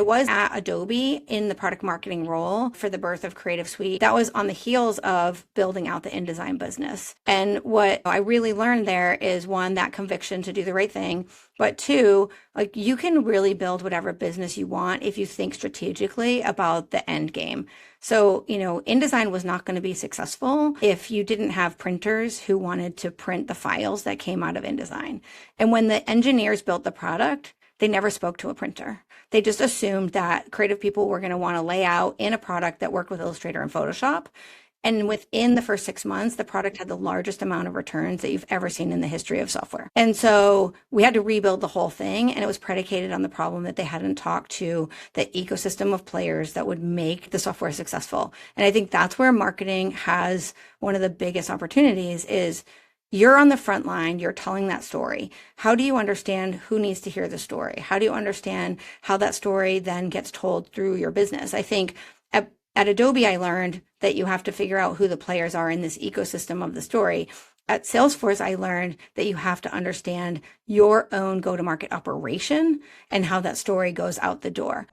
I was at Adobe in the product marketing role for the birth of Creative Suite. That was on the heels of building out the InDesign business. And what I really learned there is, one, that conviction to do the right thing, but two, like, you can really build whatever business you want if you think strategically about the end game. So, InDesign was not going to be successful if you didn't have printers who wanted to print the files that came out of InDesign. And when the engineers built the product, they never spoke to a printer. They just assumed that creative people were going to want to lay out in a product that worked with Illustrator and Photoshop. And within the first 6 months, the product had the largest amount of returns that you've ever seen in the history of software. And so we had to rebuild the whole thing. And it was predicated on the problem that they hadn't talked to the ecosystem of players that would make the software successful. And I think that's where marketing has one of the biggest opportunities is, you're on the front line, you're telling that story. How do you understand who needs to hear the story? How do you understand how that story then gets told through your business? I think at Adobe, I learned that you have to figure out who the players are in this ecosystem of the story. At Salesforce, I learned that you have to understand your own go-to-market operation and how that story goes out the door.